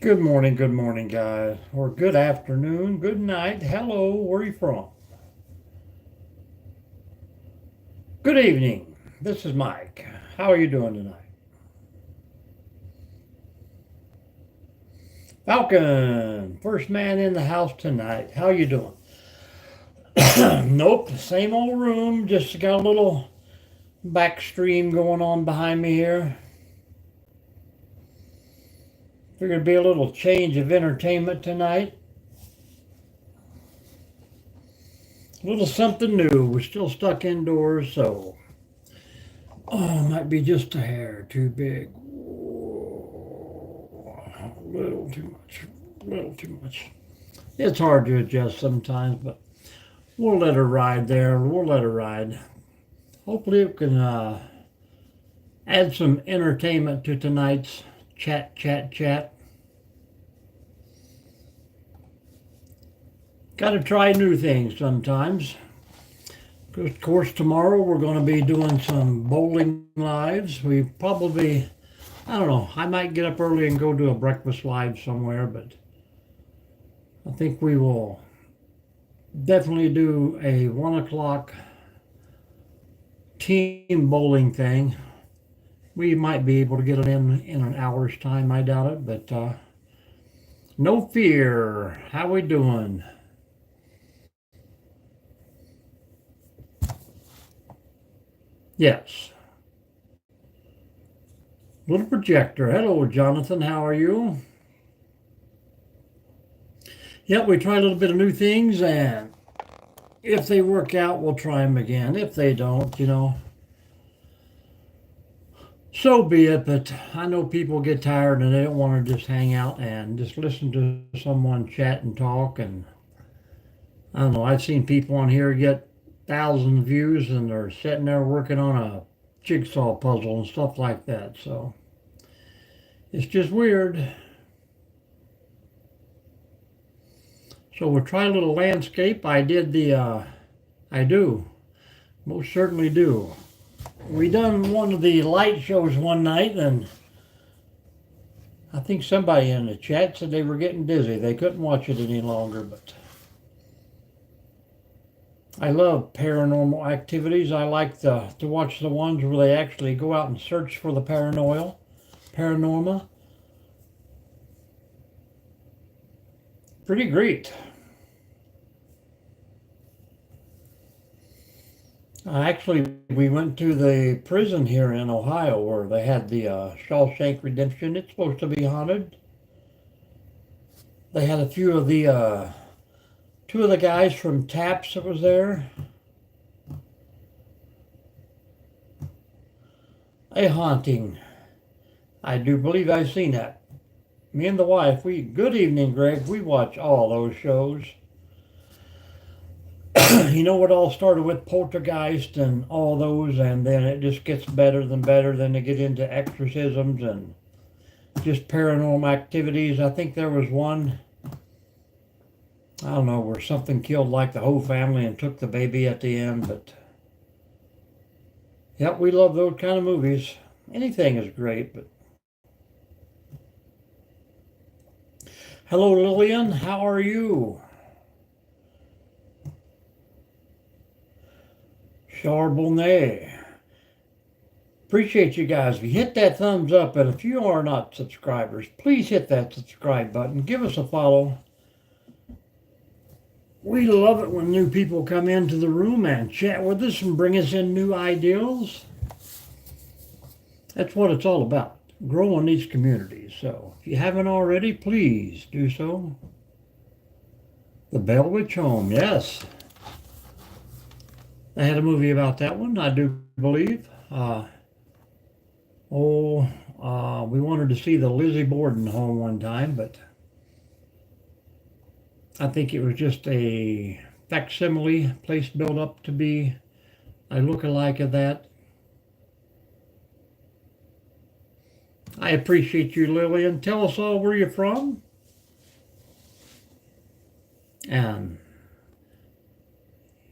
Good morning, guys, or good afternoon, good night. Hello, where are you from? Good evening. This is Mike. How are you doing tonight? Falcon, first man in the house tonight. How you doing? Nope, same old room. Just got a little back stream going on behind me here. Figured it'd be a little change of entertainment tonight. A little something new. We're still stuck indoors, so might be just a hair too big. A little too much. A little too much. It's hard to adjust sometimes, but we'll let her ride there. We'll let her ride. Hopefully, it can add some entertainment to tonight's chat. Got to try new things sometimes. Of course, tomorrow we're going to be doing some bowling lives. I don't know, I might get up early and go do a breakfast live somewhere, but I think we will definitely do a 1 o'clock team bowling thing. We might be able to get it in an hour's time. I doubt it, but no fear. How we doing? Yes. Little projector. Hello, Jonathan. How are you? Yep, we try a little bit of new things, and if they work out, we'll try them again. If they don't, so be it. But I know people get tired and they don't want to just hang out and just listen to someone chat and talk. And I don't know, I've seen people on here get 1,000 views and they're sitting there working on a jigsaw puzzle and stuff like that. So it's just weird. So we'll try a little landscape. I do, most certainly do. We done one of the light shows one night, and I think somebody in the chat said they were getting dizzy. They couldn't watch it any longer, but I love paranormal activities. I like to watch the ones where they actually go out and search for the paranorma. Pretty great. Actually, we went to the prison here in Ohio where they had the Shawshank Redemption. It's supposed to be haunted. They had a few of the two of the guys from Taps that was there. A haunting. I do believe I've seen that. Me and the wife, good evening, Greg. We watch all those shows. You know what all started with Poltergeist and all those, and then it just gets better than better. Then they get into exorcisms and just paranormal activities. I think there was one, I don't know, where something killed like the whole family and took the baby at the end. But yep, we love those kind of movies. Anything is great, but hello, Lillian. How are you? Charbonnet. Appreciate you guys. If you hit that thumbs up, and if you are not subscribers, please hit that subscribe button. Give us a follow. We love it when new people come into the room and chat with us and bring us in new ideals. That's what it's all about, growing these communities. So if you haven't already, please do so. The Bell Witch Home, yes. They had a movie about that one, I do believe. We wanted to see the Lizzie Borden home one time, but I think it was just a facsimile place built up to be a look-alike of that. I appreciate you, Lillian. Tell us all where you're from. And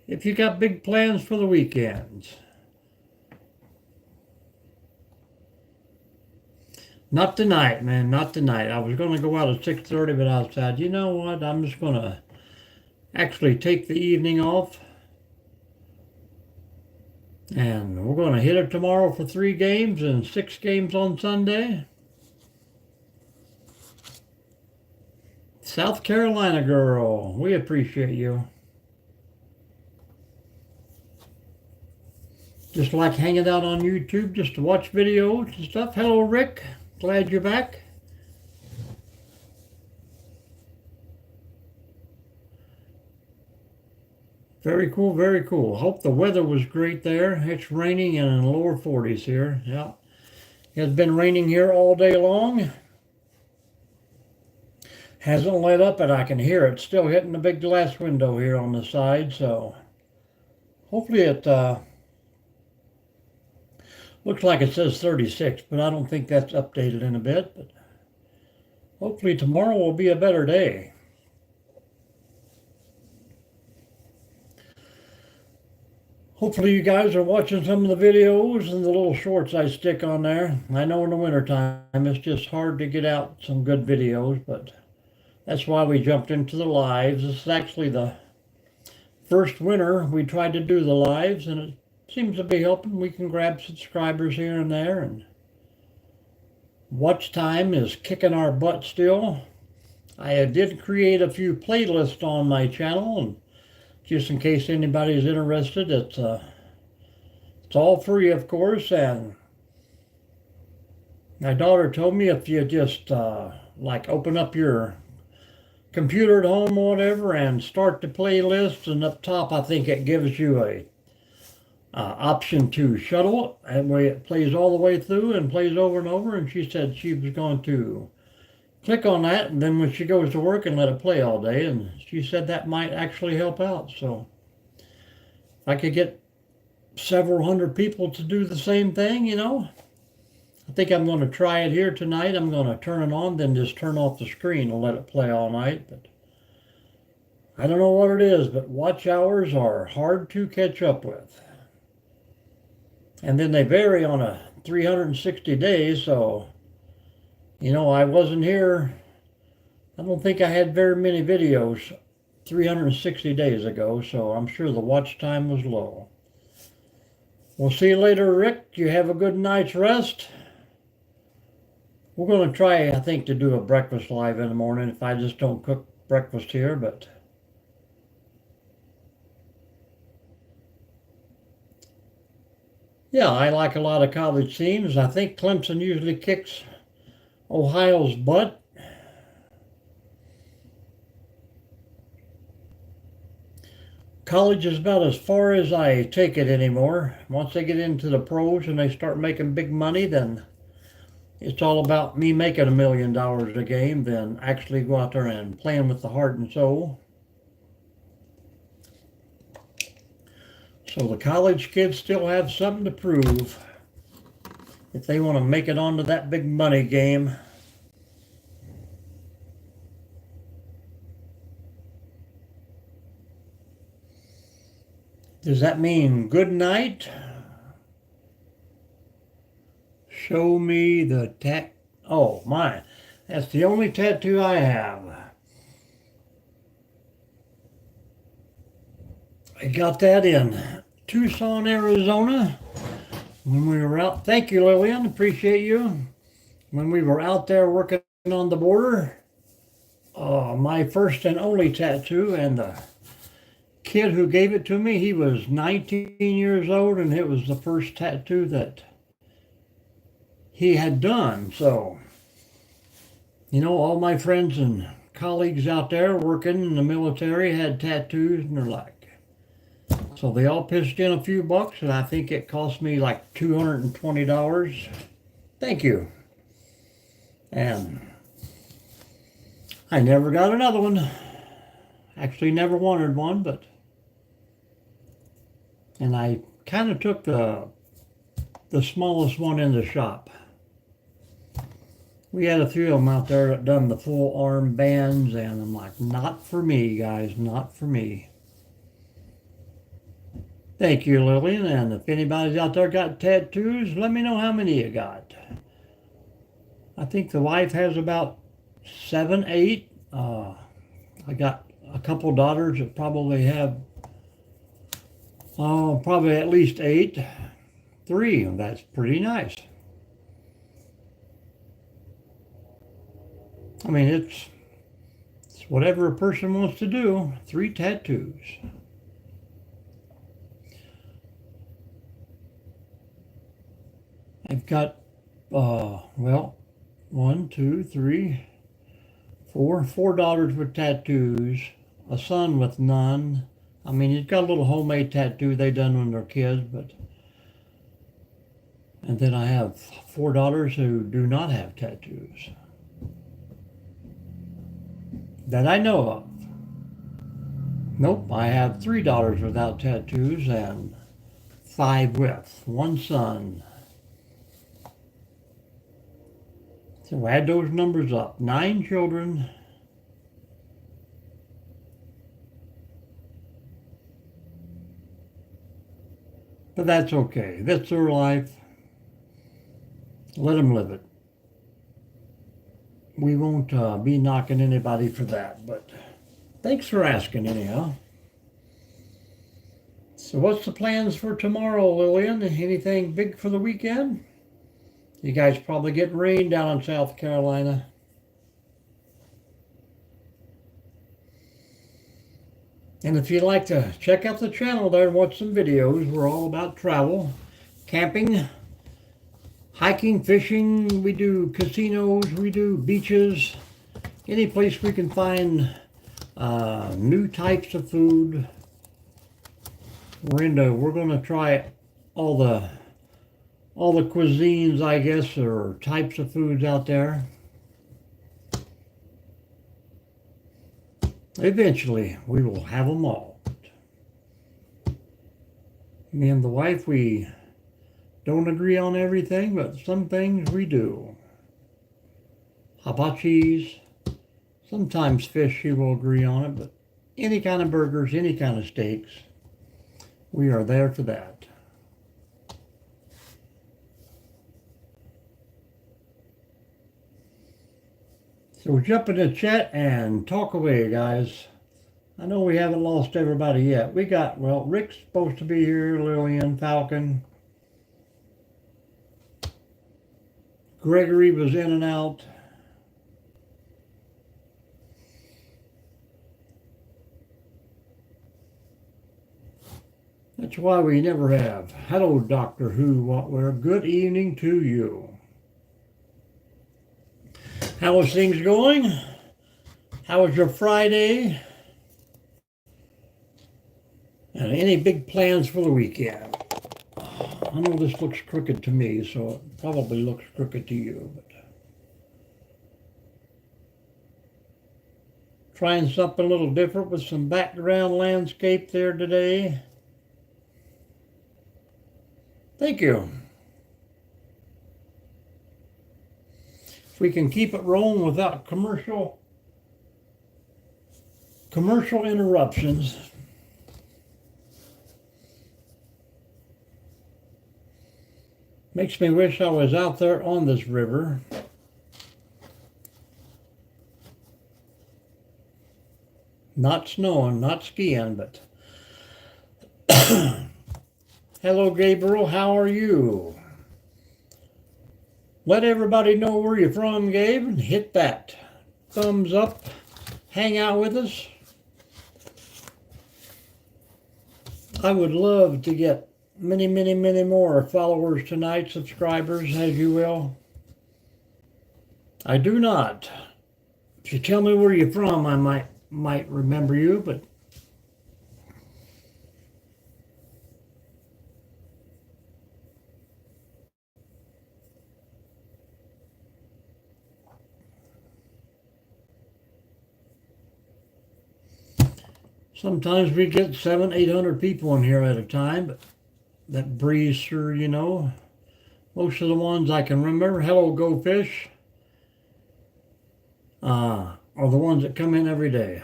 if you got big plans for the weekends. Not tonight, man. Not tonight. I was going to go out at 6:30, but I said, you know what? I'm just going to actually take the evening off, and we're going to hit it tomorrow for 3 games and 6 games on Sunday. South Carolina girl, we appreciate you. Just like hanging out on YouTube just to watch videos and stuff. Hello, Rick. Glad you're back. Very cool, very cool. Hope the weather was great there. It's raining and in the lower 40s here. Yeah. It's been raining here all day long. Hasn't let up, and I can hear it still hitting the big glass window here on the side. So hopefully it looks like it says 36, but I don't think that's updated in a bit. But hopefully tomorrow will be a better day. Hopefully you guys are watching some of the videos and the little shorts I stick on there. I know in the wintertime it's just hard to get out some good videos, but that's why we jumped into the lives. This is actually the first winter we tried to do the lives, and it seems to be helping. We can grab subscribers here and there, and watch time is kicking our butt still. I did create a few playlists on my channel, and just in case anybody's interested, it's all free, of course. And my daughter told me if you just like open up your computer at home or whatever and start the playlist, and up top I think it gives you a option to shuttle it, and way it plays all the way through and plays over and over. And she said she was going to click on that, and then when she goes to work, and let it play all day. And she said that might actually help out. So if I could get several hundred people to do the same thing, I think I'm going to try it here tonight. I'm going to turn it on, then just turn off the screen and let it play all night. But I don't know what it is, but watch hours are hard to catch up with. And then they vary on a 360 days, so, I wasn't here. I don't think I had very many videos 360 days ago, so I'm sure the watch time was low. We'll see you later, Rick. You have a good night's rest. We're going to try, I think, to do a breakfast live in the morning if I just don't cook breakfast here, but yeah, I like a lot of college teams. I think Clemson usually kicks Ohio's butt. College is about as far as I take it anymore. Once they get into the pros and they start making big money, then it's all about me making $1 million a game than actually go out there and playing with the heart and soul. So the college kids still have something to prove if they want to make it onto that big money game. Does that mean good night? Show me the Oh, my. That's the only tattoo I have. I got that in Tucson, Arizona when we were out. Thank you, Lillian. Appreciate you. When we were out there working on the border. My first and only tattoo, and the kid who gave it to me, he was 19 years old, and it was the first tattoo that he had done. So, all my friends and colleagues out there working in the military had tattoos, and they're like, so they all pitched in a few bucks, and I think it cost me like $220. Thank you. And I never got another one. Actually never wanted one, and I kind of took the smallest one in the shop. We had a few of them out there that done the full arm bands, and I'm like, not for me, guys, not for me. Thank you, Lillian, and if anybody's out there got tattoos, let me know how many you got. I think the wife has about 7, 8. I got a couple daughters that probably have, probably at least 8. 3, that's pretty nice. I mean, it's whatever a person wants to do. 3 tattoos. I've got, well, 1, 2, 3, 4 daughters with tattoos, a son with none. I mean, he's got a little homemade tattoo they done when they're kids, but, and then I have 4 daughters who do not have tattoos that I know of. Nope, I have 3 daughters without tattoos and 5 with, 1 son. So add those numbers up, 9 children. But that's okay. That's their life. Let them live it. We won't be knocking anybody for that, but thanks for asking anyhow. So what's the plans for tomorrow, Lillian? Anything big for the weekend? You guys probably get rain down in South Carolina. And if you'd like to check out the channel there and watch some videos, we're all about travel, camping, hiking, fishing. We do casinos, we do beaches, any place we can find new types of food. We're going to try all the cuisines, I guess, or types of foods out there. Eventually, we will have them all. Me and the wife, we don't agree on everything, but some things we do. Hibachis, sometimes fish, she will agree on it, but any kind of burgers, any kind of steaks, we are there for that. So jump in the chat and talk away, guys. I know we haven't lost everybody yet. We got, well, Rick's supposed to be here, Lillian, Falcon. Gregory was in and out. That's why we never have. Hello, Doctor Who, what where? Good evening to you. How is things going? How was your Friday? And any big plans for the weekend? I know this looks crooked to me, so it probably looks crooked to you. But trying something a little different with some background landscape there today. Thank you. If we can keep it rolling without commercial interruptions. Makes me wish I was out there on this river. Not snowing, not skiing, but hello, Gabriel, how are you? Let everybody know where you're from, Gabe, and hit that thumbs up. Hang out with us. I would love to get many, many, many more followers tonight, subscribers, as you will. I do not. If you tell me where you're from, I might remember you, but sometimes we get 700, 800 people in here at a time, but that breeze through, you know. Most of the ones I can remember, hello, Go Fish, are the ones that come in every day.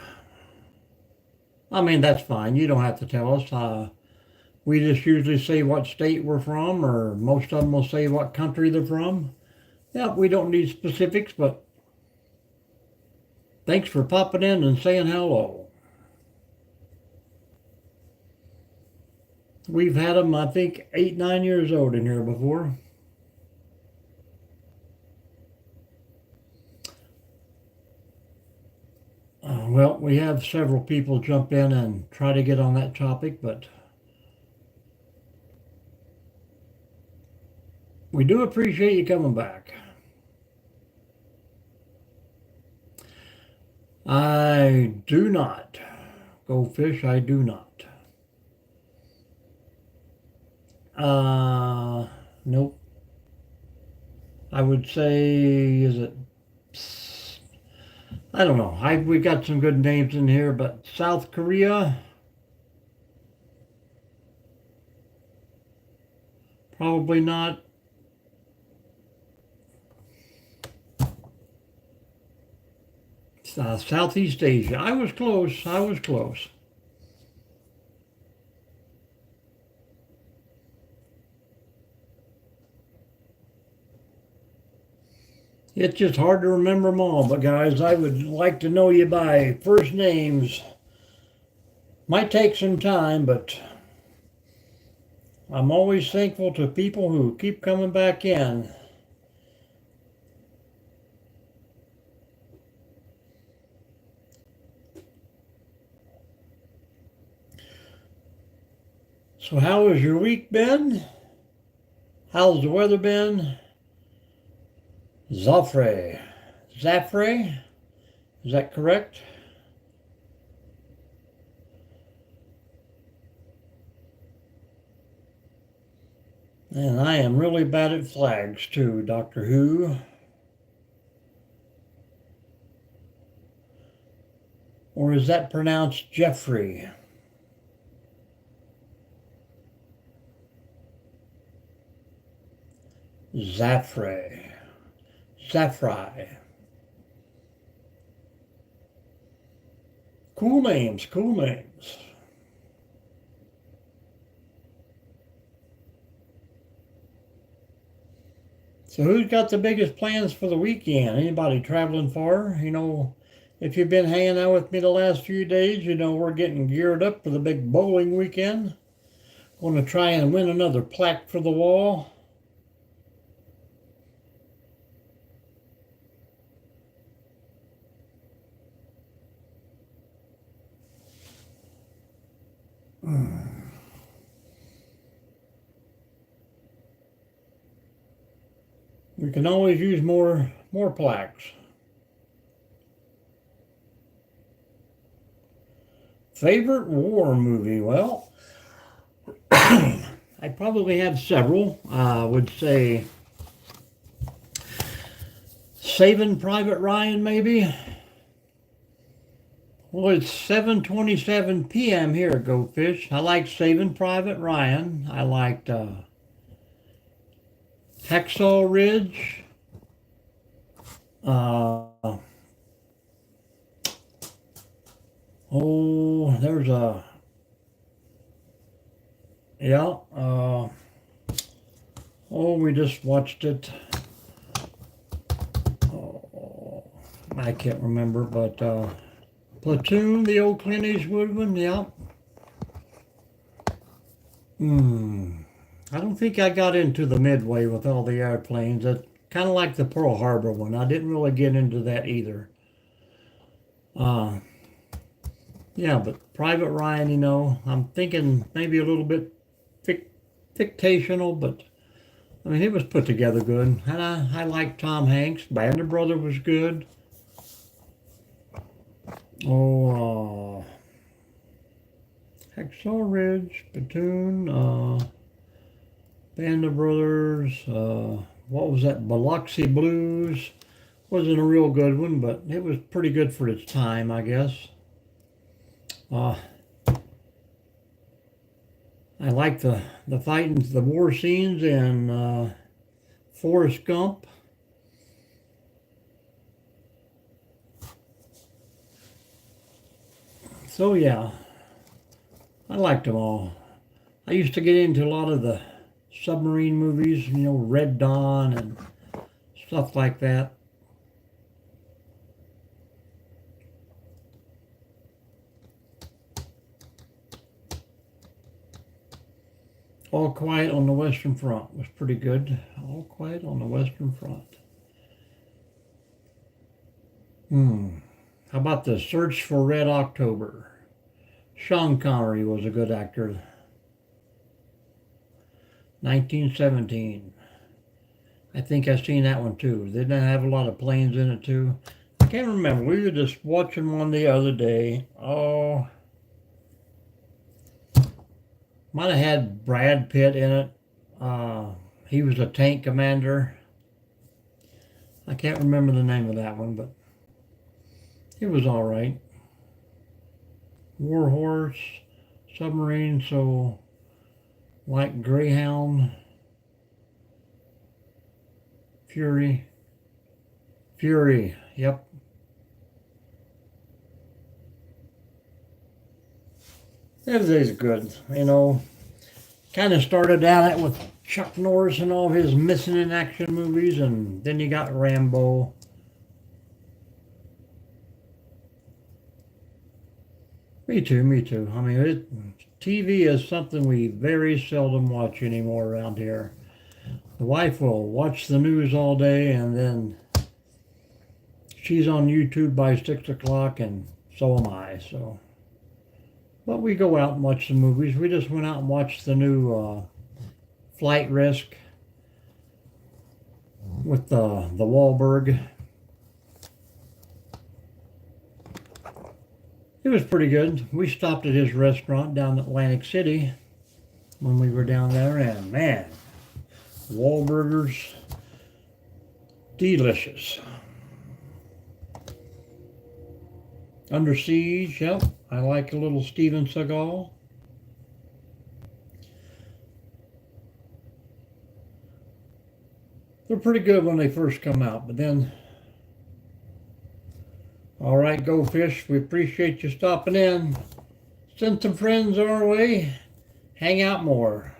I mean, that's fine. You don't have to tell us. We just usually say what state we're from, or most of them will say what country they're from. Yeah, we don't need specifics, but thanks for popping in and saying hello. We've had them, I think, 8, 9 years old in here before. Well, we have several people jump in and try to get on that topic, but we do appreciate you coming back. I do not. Go fish, I do not. Nope. I would say, is it? I don't know. We got some good names in here, but South Korea, probably not. Southeast Asia. I was close. I was close. It's just hard to remember them all, but guys, I would like to know you by first names. Might take some time, but I'm always thankful to people who keep coming back in. So how has your week been? How's the weather been? Zafre. Zafre? Is that correct? And I am really bad at flags too, Doctor Who. Or is that pronounced Jeffrey? Zafre. Zafrai. Cool names, cool names. So who's got the biggest plans for the weekend? Anybody traveling far? If you've been hanging out with me the last few days, we're getting geared up for the big bowling weekend. Going to try and win another plaque for the wall. We can always use more plaques. Favorite war movie? Well, I probably have several. I would say Saving Private Ryan, maybe. Well, it's 7:27 p.m. here at Go Fish. I like Saving Private Ryan. I liked Hacksaw Ridge. There's a yeah. We just watched it. Oh, I can't remember, but Platoon, the old Clint Eastwood one. Yeah. I don't think I got into the Midway with all the airplanes. That's kind of like the Pearl Harbor one. I didn't really get into that either. Uh, yeah, but Private Ryan, I'm thinking maybe a little bit fictional, but I mean, it was put together good. And I like Tom Hanks. Band of Brothers was good. Hacksaw Ridge, Platoon, Band of Brothers, what was that? Biloxi Blues. Wasn't a real good one, but it was pretty good for its time, I guess. I like the fighting, the war scenes in Forrest Gump. So yeah, I liked them all. I used to get into a lot of the submarine movies, Red Dawn and stuff like that. All Quiet on the Western Front was pretty good. All Quiet on the Western Front. How about The Search for Red October? Sean Connery was a good actor. 1917. I think I've seen that one too. Didn't it have a lot of planes in it too? I can't remember. We were just watching one the other day. Oh, might have had Brad Pitt in it. He was a tank commander. I can't remember the name of that one, but it was all right. War Horse, Submarine, so like Greyhound, Fury, yep. Everything's good, you know. Kind of started out with Chuck Norris and all his missing in action movies, and then you got Rambo. Me too, me too. I mean, TV is something we very seldom watch anymore around here. The wife will watch the news all day, and then she's on YouTube by 6 o'clock, and so am I. So, but we go out and watch the movies. We just went out and watched the new Flight Risk with the Wahlberg. It was pretty good. We stopped at his restaurant down in Atlantic City when we were down there, and man, Wahlburgers, delicious. Under Siege, yep. I like a little Steven Seagal. They're pretty good when they first come out, but then, all right, Go Fish, we appreciate you stopping in. Send some friends our way. Hang out more.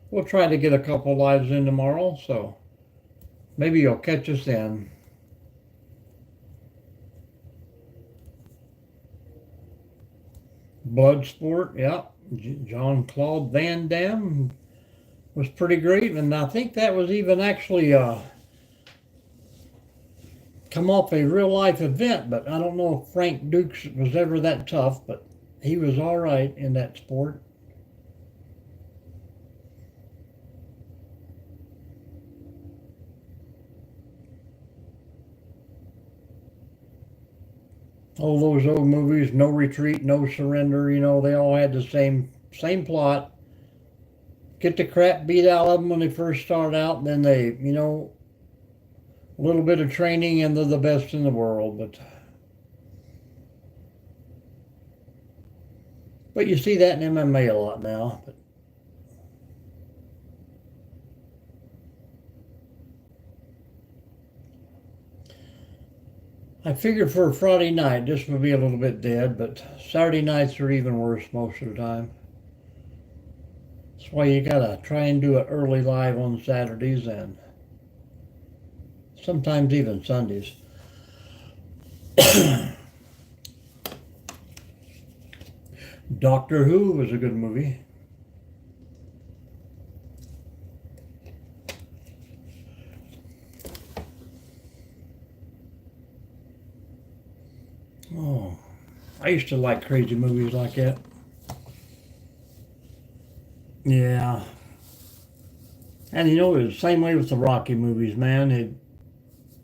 We'll try to get a couple lives in tomorrow, so maybe you'll catch us then. Bloodsport, yeah. Jean-Claude Van Damme was pretty great, and I think that was even actually come off a real life event, but I don't know if Frank Dukes was ever that tough, but he was all right in that sport. All those old movies, No Retreat, No Surrender, you know, they all had the same plot. Get the crap beat out of them when they first start out, and then they, you know, a little bit of training and they're the best in the world. But you see that in MMA a lot now. But I figure for a Friday night, this would be a little bit dead, but Saturday nights are even worse most of the time. That's why you gotta try and do it early live on Saturdays and sometimes even Sundays. Doctor Who was a good movie. Oh, I used to like crazy movies like that. Yeah. And you know, it was the same way with the Rocky movies, man.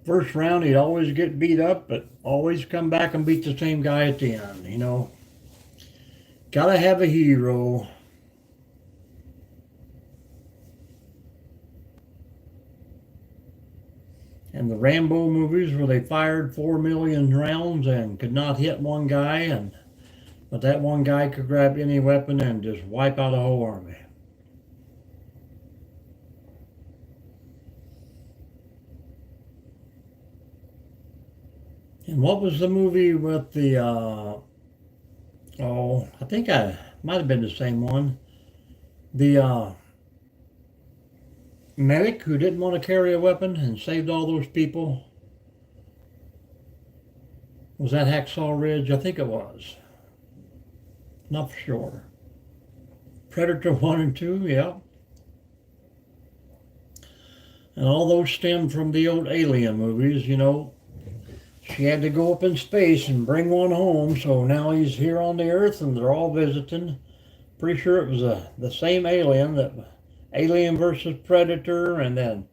First round, he'd always get beat up, but always come back and beat the same guy at the end, you know. Gotta have a hero. And the Rambo movies where they fired 4 million rounds and could not hit one guy, but that one guy could grab any weapon and just wipe out a whole army. And what was the movie with the, I think I might have been the same one. The medic who didn't want to carry a weapon and saved all those people? Was that Hacksaw Ridge? I think it was. Not for sure. Predator 1 and 2, yeah. And all those stem from the old Alien movies, you know. She had to go up in space and bring one home, so now he's here on the Earth and they're all visiting. Pretty sure it was the same alien, that Alien versus Predator, and then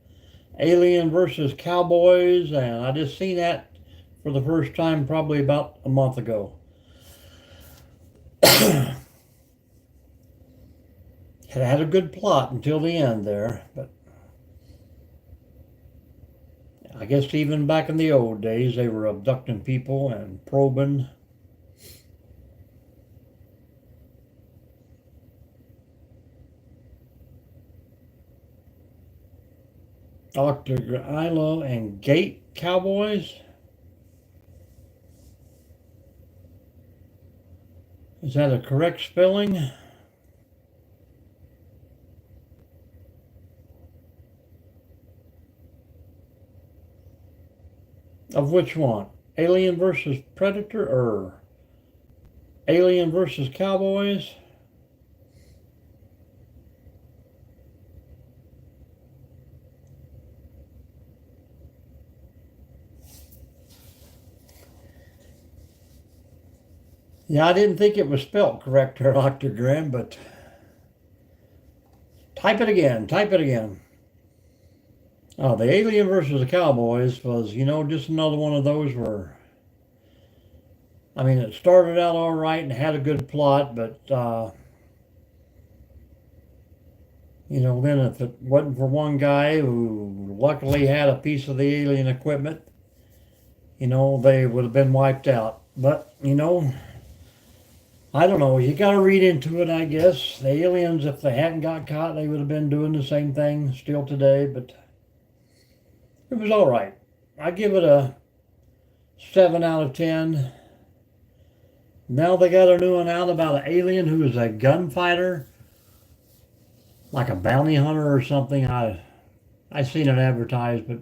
Alien versus Cowboys, and I just seen that for the first time probably about a month ago. It had a good plot until the end there, but I guess even back in the old days they were abducting people and probing. Octagilo and Gate Cowboys? Is that a correct spelling? Of which one? Alien versus Predator or Alien versus Cowboys? Yeah, I didn't think it was spelled correct here, Octagram, but type it again, type it again. Oh, the Alien versus the Cowboys was, you know, just another one of those where, I mean, it started out all right and had a good plot, but, you know, then if it wasn't for one guy who luckily had a piece of the alien equipment, you know, they would have been wiped out. But, you know, I don't know. You got to read into it, I guess. The aliens, if they hadn't got caught, they would have been doing the same thing still today. But it was all right. I give it a 7 out of 10. Now they got a new one out about an alien who is a gunfighter, like a bounty hunter or something. I seen it advertised, but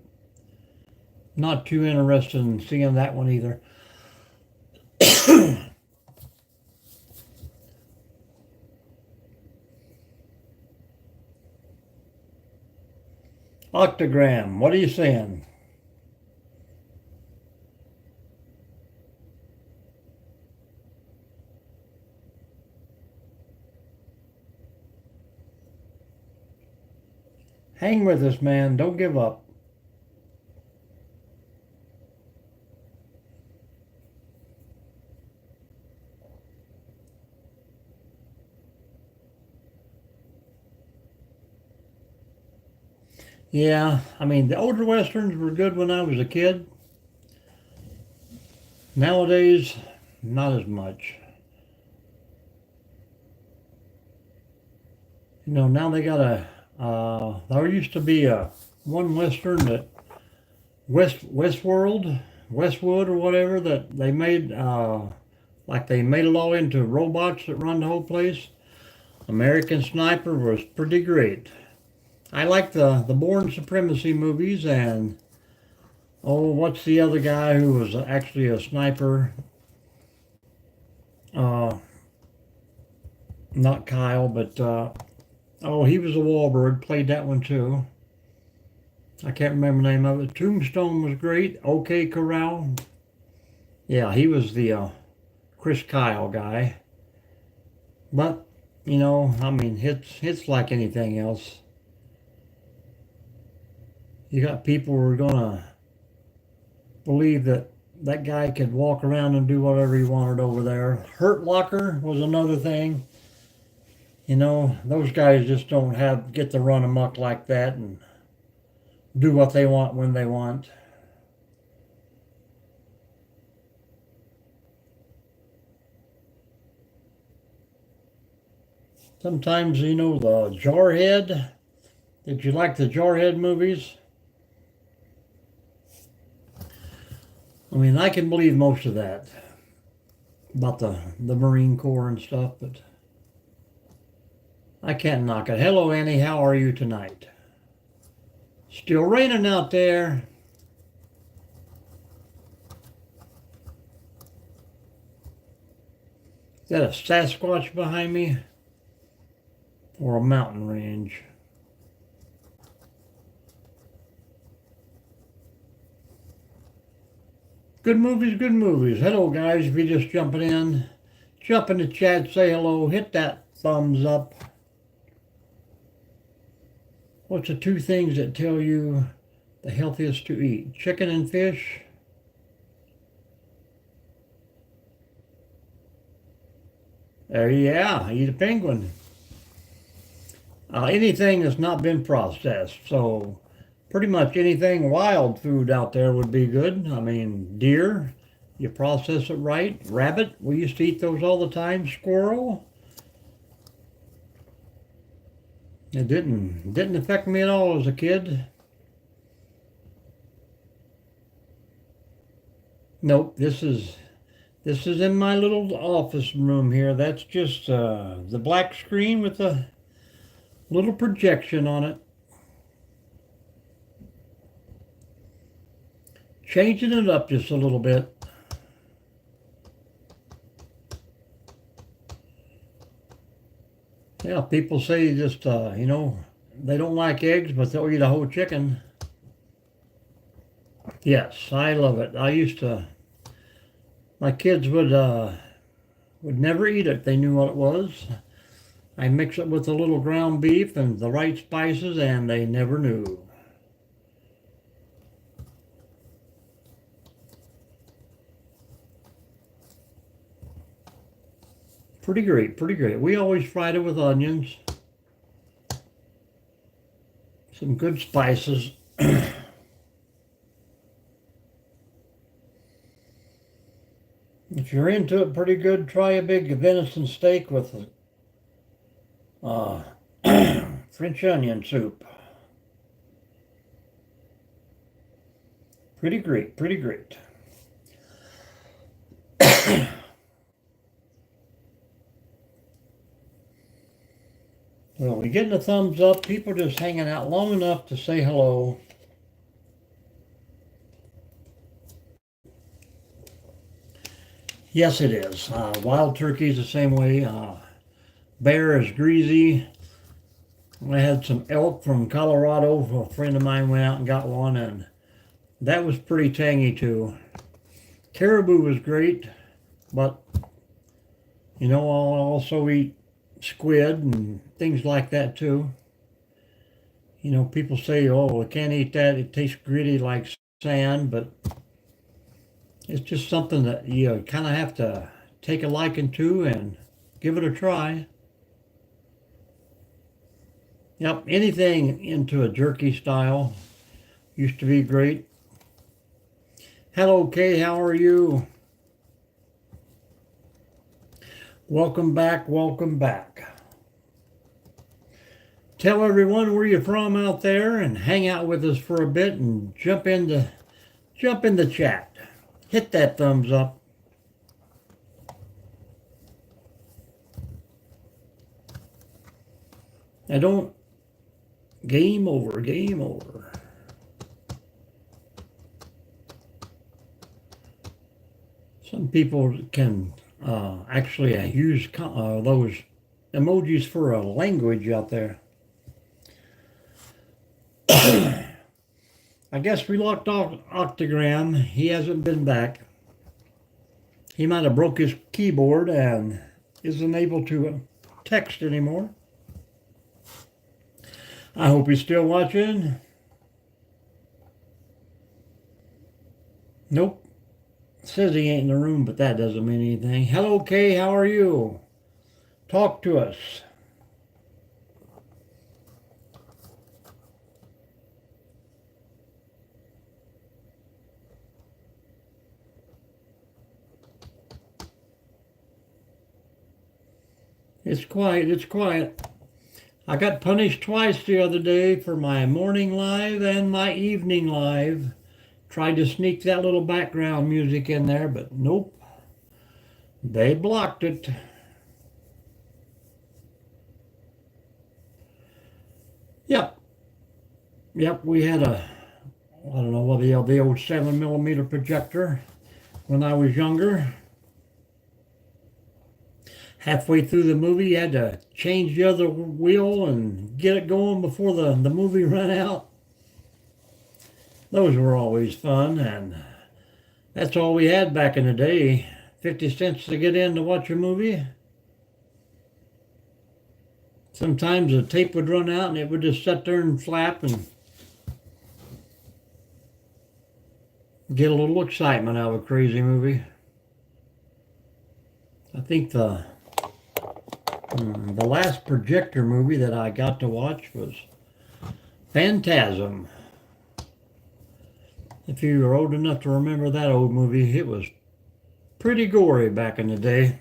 not too interested in seeing that one either. Octagram, what are you saying? Hang with us, man. Don't give up. Yeah, I mean, the older westerns were good when I was a kid. Nowadays, not as much. You know, now they got there used to be a one western that Westwood or whatever, that they made, like they made it all into robots that run the whole place. American Sniper was pretty great. I like the Bourne Supremacy movies, and oh, what's the other guy who was actually a sniper? Uh, Not Kyle, but oh, he was a Wahlberg. Played that one too. I can't remember the name of it. Tombstone was great. OK Corral. Yeah, he was the Chris Kyle guy. But you know, I mean, it's like anything else. You got people who are gonna believe that that guy could walk around and do whatever he wanted over there. Hurt Locker was another thing. You know, those guys just don't get to run amok like that and do what they want when they want. Sometimes, you know, the Jarhead. Did you like the Jarhead movies? I mean, I can believe most of that about the Marine Corps and stuff, but I can't knock it. Hello, Annie. How are you tonight? Still raining out there. Is that a Sasquatch behind me? Or a mountain range? Good movies, good movies. Hello, guys. If you're just jumping in, jump in the chat, say hello, hit that thumbs up. What's the two things that tell you the healthiest to eat? Chicken and fish? Yeah, eat a penguin. Anything that's not been processed. So pretty much anything wild food out there would be good. I mean, deer, you process it right. Rabbit, we used to eat those all the time. Squirrel. It didn't affect me at all as a kid. Nope, this is in my little office room here. That's just the black screen with a little projection on it. Changing it up just a little bit. Yeah, people say just, they don't like eggs, but they'll eat a whole chicken. Yes, I love it. My kids would never eat it. They knew what it was. I mix it with a little ground beef and the right spices, and they never knew. Pretty great, pretty great. We always fried it with onions. Some good spices. If you're into it pretty good, try a big venison steak with French onion soup. Pretty great, pretty great. Well, we're getting a thumbs up. People just hanging out long enough to say hello. Yes, it is. Wild turkey is the same way. Bear is greasy. I had some elk from Colorado. A friend of mine went out and got one, and that was pretty tangy too. Caribou was great, but I'll also eat squid and things like that too. People say, oh, I can't eat that. It tastes gritty like sand, but it's just something that you kind of have to take a liking to and give it a try. Yep, anything into a jerky style used to be great. Hello, Kay, how are you? Welcome back, welcome back. Tell everyone where you're from out there and hang out with us for a bit and jump in the chat. Hit that thumbs up. Now don't game over, game over. Some people can actually use those emojis for a language out there. I guess we locked off Octagram. He hasn't been back. He might have broke his keyboard and isn't able to text anymore. I hope he's still watching. Nope. Says he ain't in the room, but that doesn't mean anything. Hello, Kay. How are you? Talk to us. It's quiet, it's quiet. I got punished twice the other day for my morning live and my evening live. Tried to sneak that little background music in there, but nope. They blocked it. Yep. Yep, we had I don't know what the old 7 millimeter projector when I was younger. Halfway through the movie, you had to change the other wheel and get it going before the movie ran out. Those were always fun, and that's all we had back in the day. 50 cents to get in to watch a movie. Sometimes the tape would run out and it would just sit there and flap and get a little excitement out of a crazy movie. I think the last projector movie that I got to watch was Phantasm. If you were old enough to remember that old movie, it was pretty gory back in the day.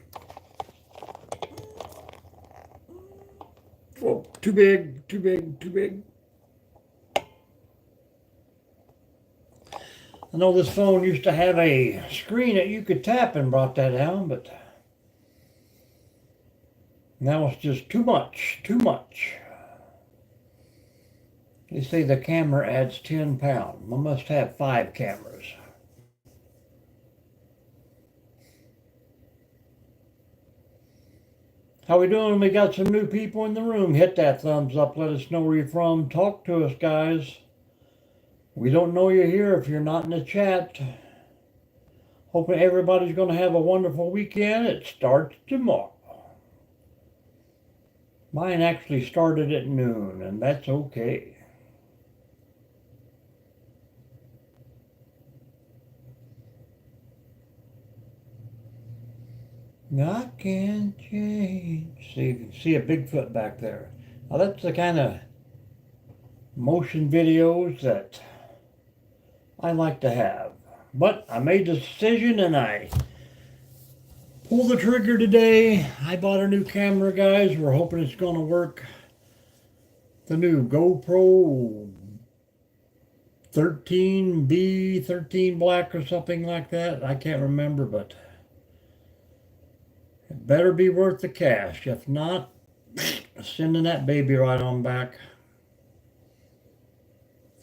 Oh, too big, too big, too big. I know this phone used to have a screen that you could tap and brought that down, but now it's just too much, too much. They say the camera adds 10 pounds. I must have 5 cameras. How we doing? We got some new people in the room. Hit that thumbs up. Let us know where you're from. Talk to us, guys. We don't know you're here if you're not in the chat. Hoping everybody's going to have a wonderful weekend. It starts tomorrow. Mine actually started at noon, and that's okay. I can't change. See, you can see a Bigfoot back there. Now that's the kind of motion videos that I like to have. But I made the decision and I pulled the trigger today. I bought a new camera, guys. We're hoping it's going to work. The new GoPro 13B, 13 Black or something like that. I can't remember, but it better be worth the cash. If not, sending that baby right on back.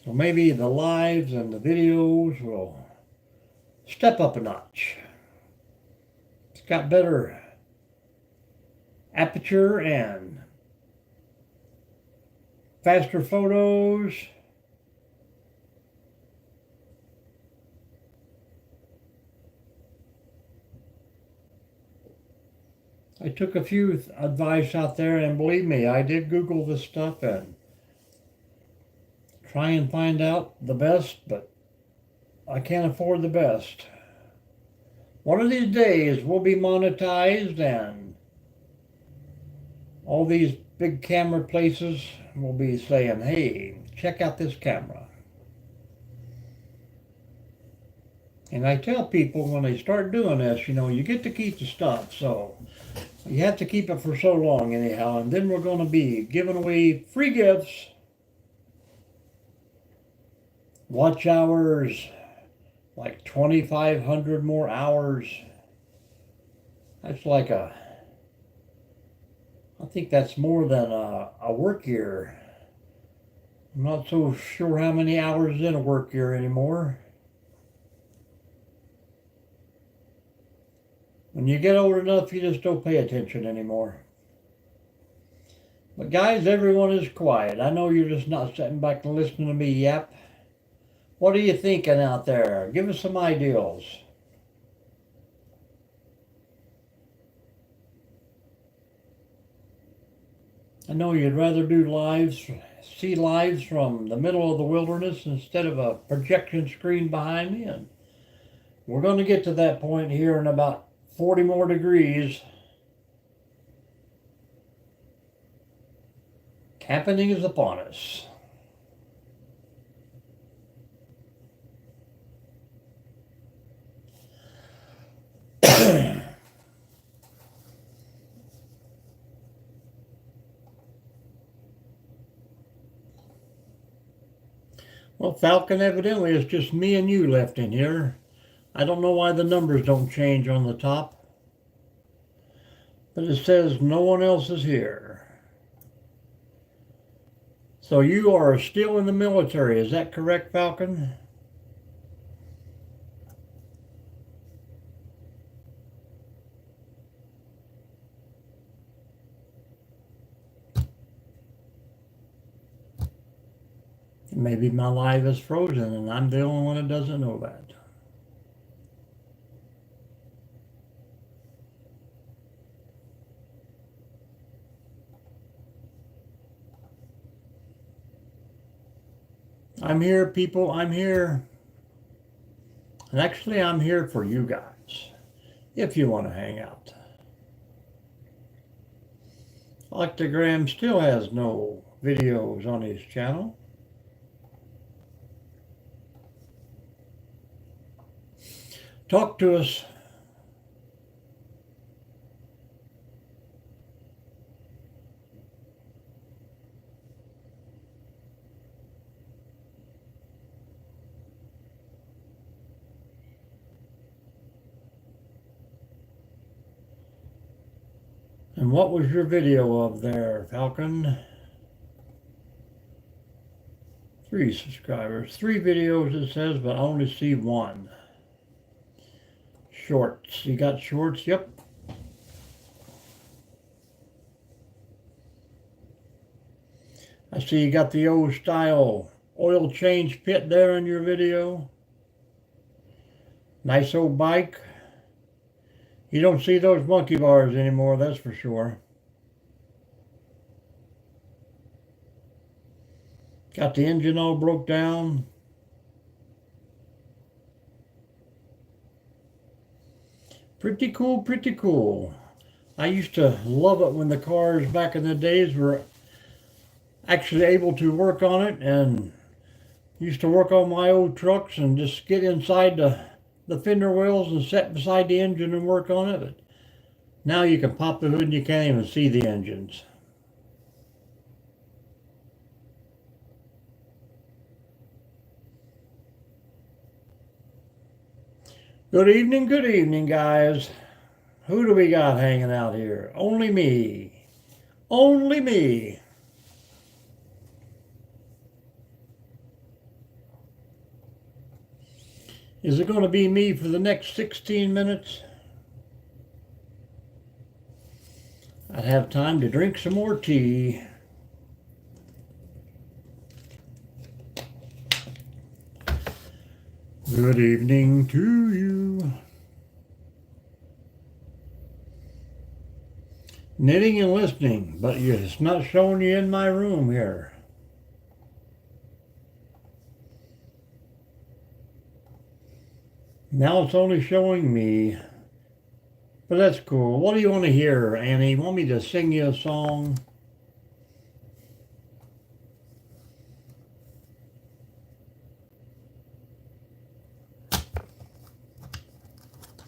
So maybe the lives and the videos will step up a notch. It's got better aperture and faster photos. I took a few advice out there, and believe me, I did Google this stuff and try and find out the best, but I can't afford the best. One of these days we'll be monetized and all these big camera places will be saying, hey, check out this camera. And I tell people when they start doing this, you get to keep the stuff, so you have to keep it for so long anyhow, and then we're going to be giving away free gifts, watch hours, like 2,500 more hours. That's like I think that's more than a work year. I'm not so sure how many hours is in a work year anymore. When you get old enough, you just don't pay attention anymore. But guys, everyone is quiet. I know you're just not sitting back and listening to me yap. What are you thinking out there? Give us some ideas. I know you'd rather do see lives from the middle of the wilderness instead of a projection screen behind me. And we're going to get to that point here in about 40 more degrees. Camping is upon us. Well, Falcon, evidently it's just me and you left in here. I don't know why the numbers don't change on the top, but it says no one else is here. So you are still in the military, is that correct, Falcon? Maybe my life is frozen and I'm the only one that doesn't know that. I'm here, people, I'm here. And actually, I'm here for you guys, if you want to hang out. Octagram still has no videos on his channel. Talk to us. And what was your video of there, Falcon? 3 subscribers. 3 videos it says, but I only see 1. Shorts. You got shorts? Yep. I see you got the old style oil change pit there in your video. Nice old bike. You don't see those monkey bars anymore, that's for sure. Got the engine all broke down. Pretty cool, pretty cool. I used to love it when the cars back in the days were actually able to work on it, and used to work on my old trucks and just get inside the fender wells and sit beside the engine and work on it. But now you can pop the hood and you can't even see the engines. Good evening, guys. Who do we got hanging out here? Only me. Only me. Is it going to be me for the next 16 minutes? I'd have time to drink some more tea. Good evening to you. Knitting and listening, but it's not showing you in my room here. Now it's only showing me. But that's cool. What do you want to hear, Annie? Want me to sing you a song?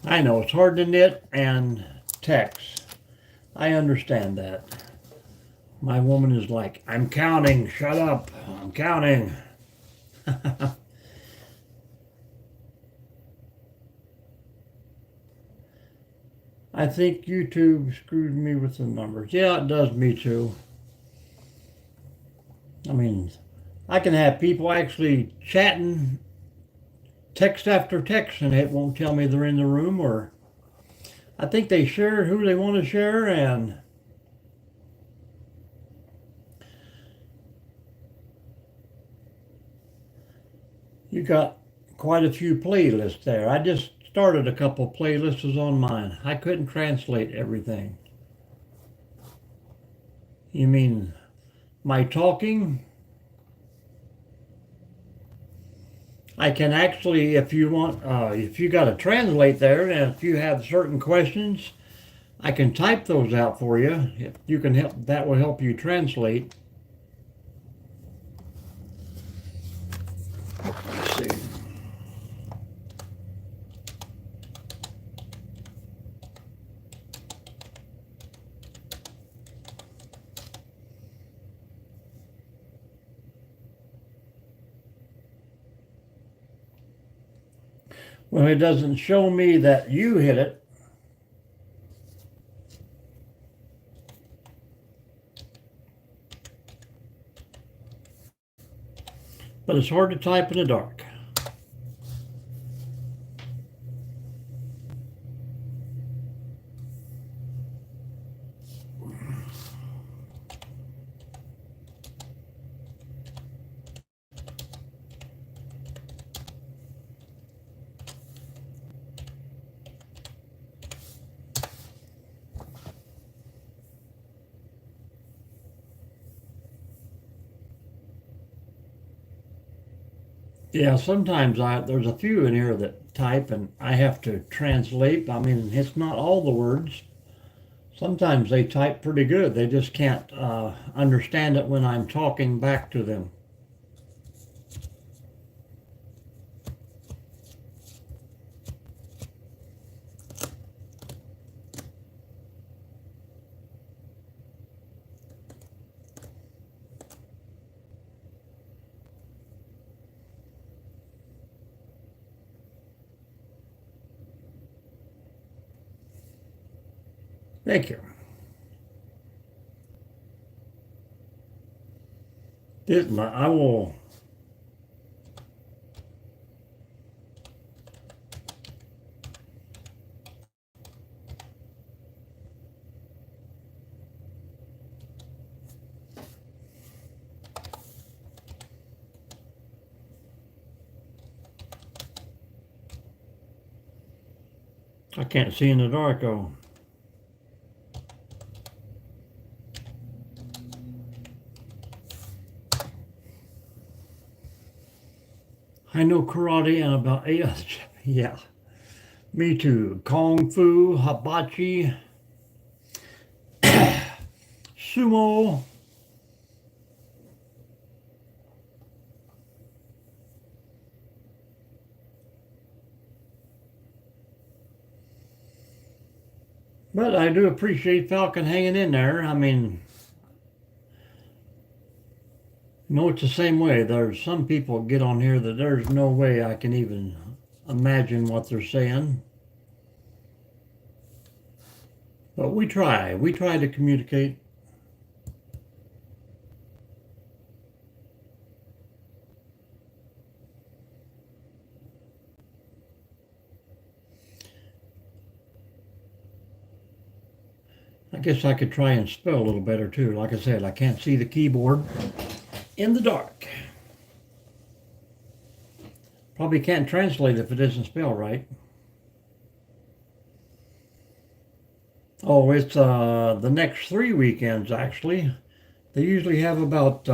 I know it's hard to knit and text. I understand that. My woman is like, I'm counting, shut up, I'm counting. I think YouTube screwed me with the numbers. Yeah, it does me too. I mean, I can have people actually chatting text after text and it won't tell me they're in the room, or I think they share who they want to share, and you got quite a few playlists there. I just started a couple playlists on mine. I couldn't translate everything. You mean my talking? I can actually, if you want, if you got to translate there, and if you have certain questions, I can type those out for you. If you can help, that will help you translate. Let's see. Well, it doesn't show me that you hit it. but it's hard to type in the dark. Yeah, sometimes there's a few in here that type and I have to translate. I mean, it's not all the words. Sometimes they type pretty good. They just can't understand it when I'm talking back to them. Thank you. I will. I can't see in the dark, oh. I know karate and about eight others. Yeah, me too. Kung Fu, Hibachi, Sumo. But I do appreciate Falcon hanging in there. I mean, no, it's the same way. There's some people get on here that there's no way I can even imagine what they're saying. But we try. We try to communicate. I guess I could try and spell a little better too. Like I said, I can't see the keyboard in the dark. Probably can't translate if it isn't spelled right. Oh, it's the next 3 weekends actually. They usually have about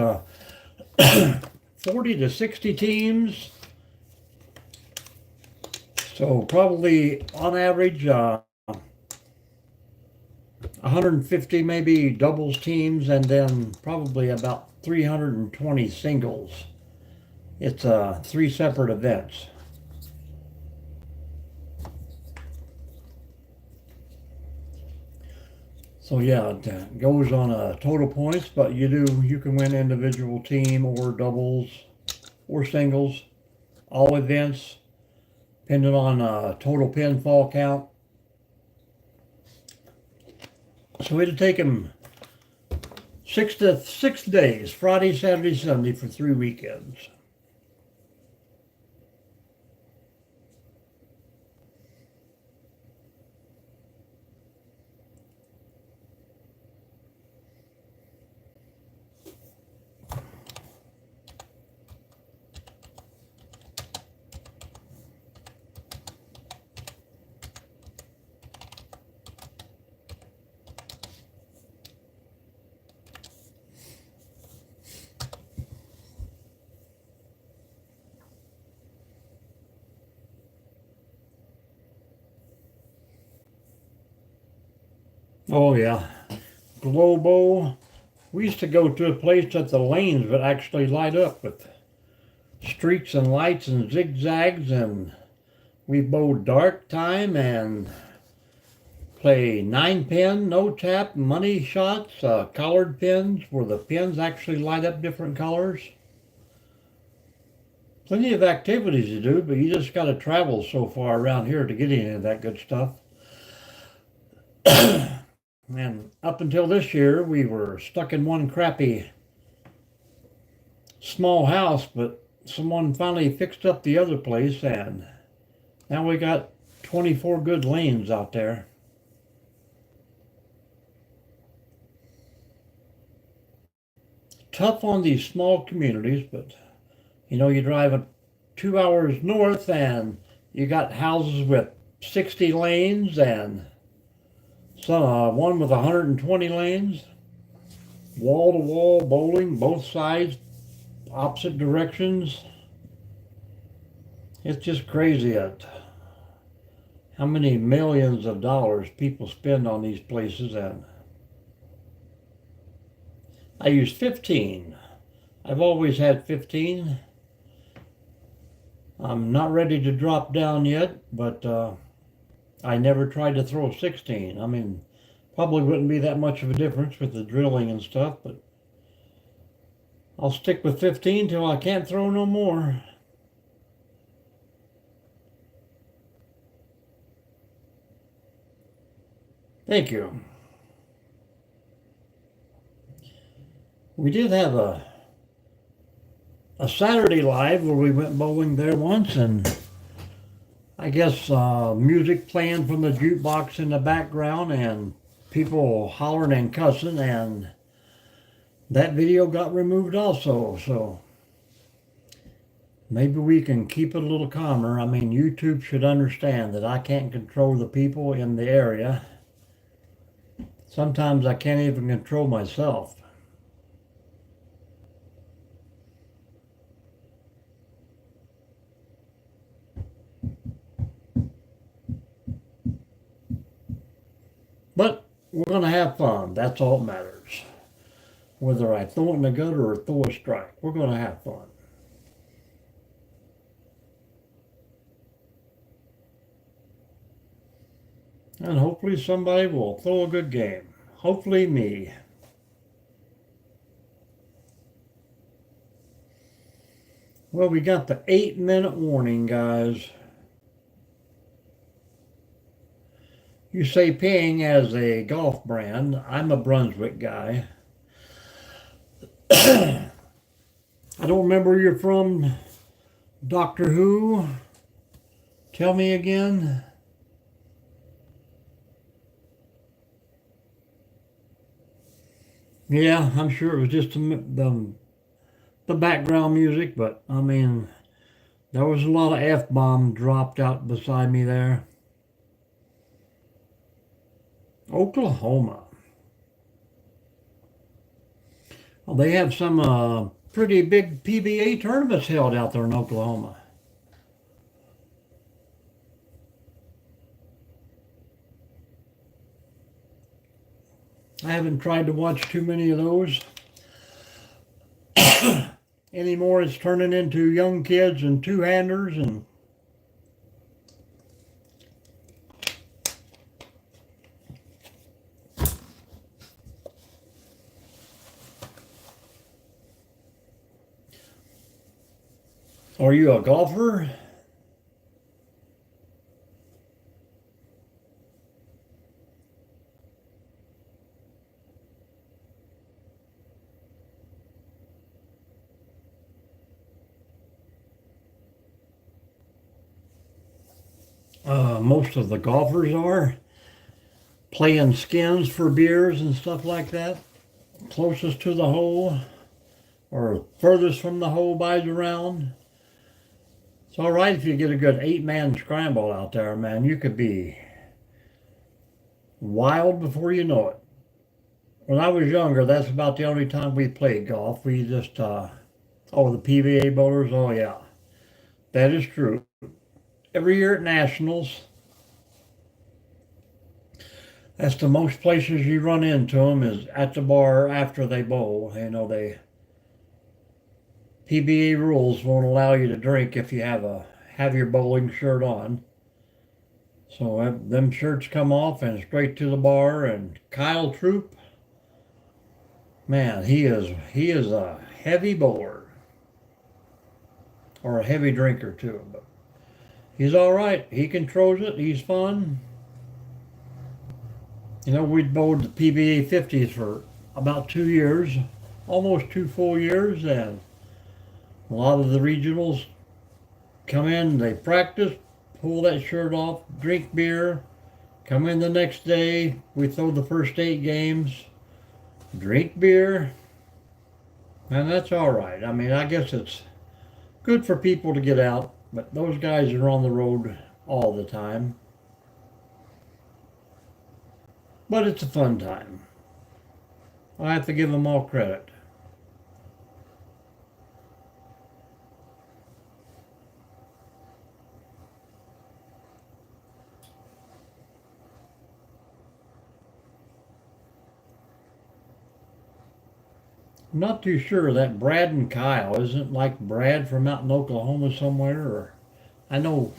40 to 60 teams. So probably on average 150 maybe doubles teams and then probably about 320 singles. It's 3 separate events. So yeah, it goes on total points, but you can win individual team or doubles or singles, all events, depending on total pinfall count. So it'll take them 6 days, Friday, Saturday, Sunday for 3 weekends. Oh yeah, Globo. We used to go to a place that the lanes would actually light up with streaks and lights and zigzags, and we bowled dark time and play 9 pin, no tap, money shots, collared pins where the pins actually light up different colors. Plenty of activities to do, but you just got to travel so far around here to get any of that good stuff. And up until this year, we were stuck in one crappy small house, but someone finally fixed up the other place, and now we got 24 good lanes out there. Tough on these small communities, but you drive 2 hours north and you got houses with 60 lanes and one with 120 lanes, wall to wall bowling, both sides, opposite directions. It's just crazy at how many millions of dollars people spend on these places. And I use 15. I've always had 15. I'm not ready to drop down yet, but I never tried to throw 16. I mean, probably wouldn't be that much of a difference with the drilling and stuff, but I'll stick with 15 till I can't throw no more. Thank you. We did have a Saturday live where we went bowling there once, and I guess music playing from the jukebox in the background and people hollering and cussing, and that video got removed also. So maybe we can keep it a little calmer. I mean, YouTube should understand that I can't control the people in the area. Sometimes I can't even control myself. But we're going to have fun. That's all that matters. Whether I throw it in the gutter or throw a strike, we're going to have fun. And hopefully somebody will throw a good game. Hopefully me. Well, we got the 8-minute warning, guys. You say Ping as a golf brand. I'm a Brunswick guy. I don't remember where you're from. Doctor Who? Tell me again. Yeah, I'm sure it was just the background music, but I mean, there was a lot of F-bomb dropped out beside me there. Oklahoma. Well, they have some pretty big PBA tournaments held out there in Oklahoma. I haven't tried to watch too many of those. Anymore, it's turning into young kids and two-handers and are you a golfer? Most of the golfers are playing skins for beers and stuff like that. Closest to the hole or furthest from the hole by the round. It's all right if you get a good 8-man scramble out there, man. You could be wild before you know it. When I was younger, that's about the only time we played golf. We just, the PBA bowlers, oh yeah, that is true. Every year at Nationals, that's the most places you run into them is at the bar after they bowl. PBA rules won't allow you to drink if you have your bowling shirt on. So them shirts come off and straight to the bar. And Kyle Troop, man, he is a heavy bowler or a heavy drinker too. But he's all right. He controls it. He's fun. We'd bowled the PBA 50s for about 2 years, almost 2 full years, and A lot of the regionals come in, they practice, pull that shirt off, drink beer, come in the next day, we throw the first 8 games, drink beer, and that's all right. I mean, I guess it's good for people to get out, but those guys are on the road all the time. But it's a fun time. I have to give them all credit. I'm not too sure that Brad and Kyle isn't like Brad from out in Oklahoma somewhere, or I know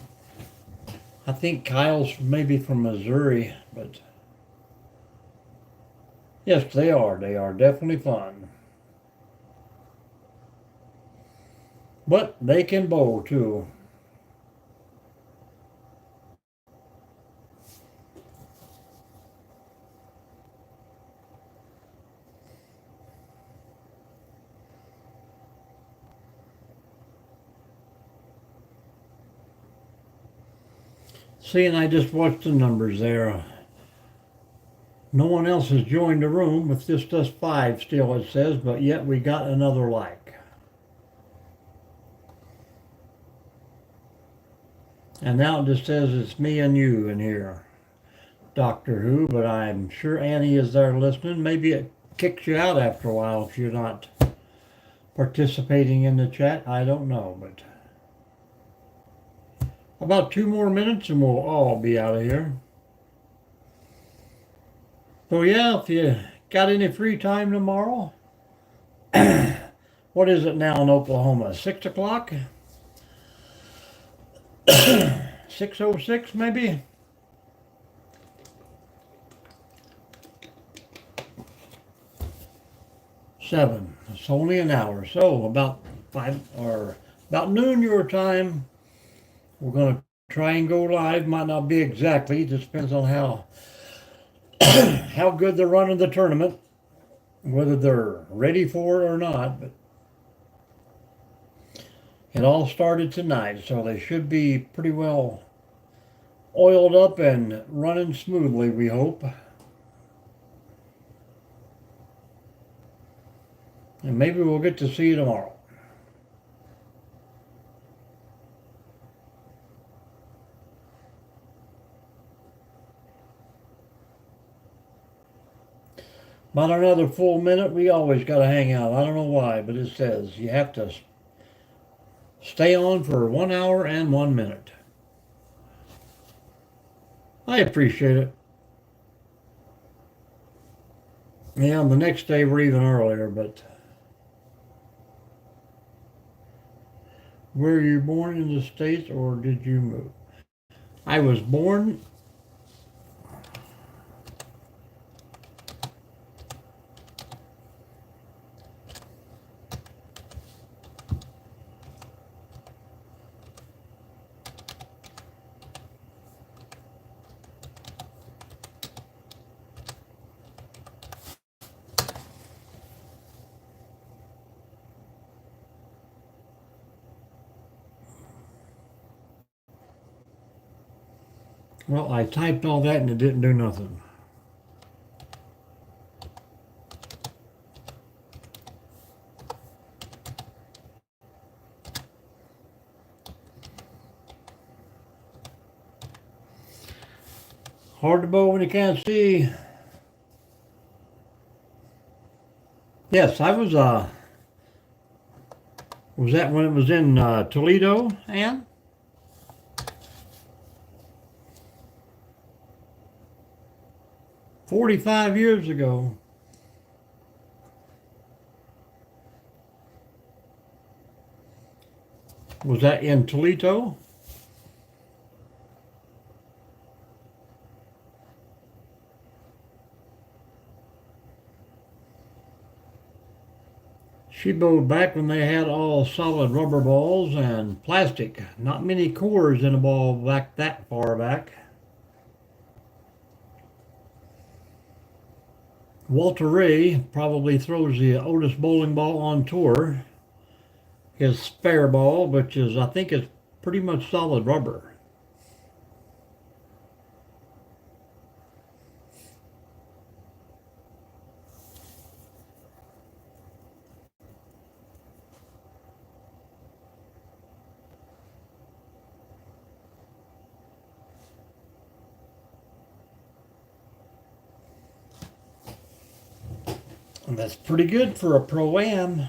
I think Kyle's maybe from Missouri, but yes, they are. They are definitely fun. But they can bowl too. See, and I just watched the numbers there. No one else has joined the room. It's just us 5 still, it says, but yet we got another like. And now it just says it's me and you in here. Doctor Who, but I'm sure Annie is there listening. Maybe it kicks you out after a while if you're not participating in the chat. I don't know, but about 2 more minutes and we'll all be out of here. So yeah, if you got any free time tomorrow, what is it now in Oklahoma? 6 o'clock? 6:06 maybe? Seven. It's only an hour. So about 5 or about noon your time, we're going to try and go live. Might not be exactly. It just depends on how how good they're running the tournament, whether they're ready for it or not. But it all started tonight, so they should be pretty well oiled up and running smoothly, we hope. And maybe we'll get to see you tomorrow. About another full minute, we always got to hang out. I don't know why, but it says you have to stay on for 1 hour and 1 minute. I appreciate it. Yeah, the next day we're even earlier, but were you born in the States or did you move? I was born well, I typed all that and it didn't do nothing. Hard to bow when you can't see. Yes, I was that when it was in Toledo, Ann? 45 years ago. Was that in Toledo? She bowled back when they had all solid rubber balls and plastic. Not many cores in a ball back that far back. Walter Ray probably throws the oldest bowling ball on tour. his spare ball, which is, I think, is pretty much solid rubber. And that's pretty good for a Pro-Am.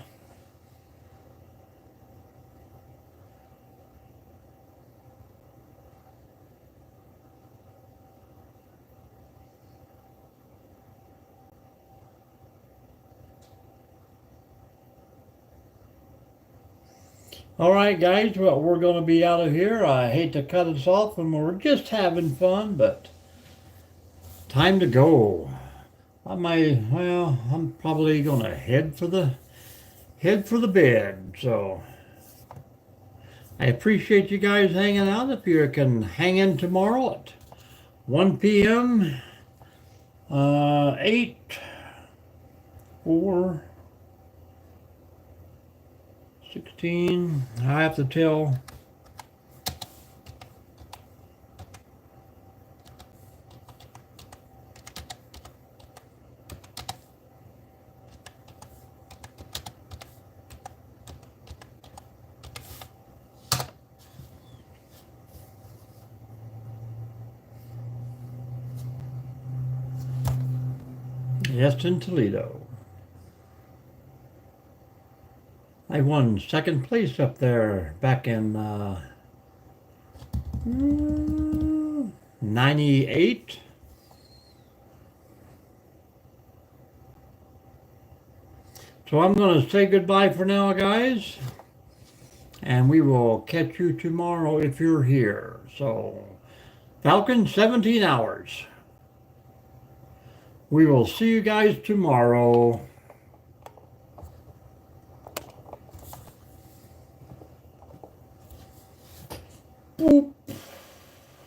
All right, guys, well, we're going to be out of here. I hate to cut us off when we're just having fun, but time to go. I'm probably going to head for the bed. So I appreciate you guys hanging out. If you can hang in tomorrow at 1 p.m., 8, 4, 16, I have to tell. Yes, in Toledo. I won second place up there back in 98. So I'm going to say goodbye for now, guys. And we will catch you tomorrow if you're here. So, Falcon, 17 hours. We will see you guys tomorrow. Boop.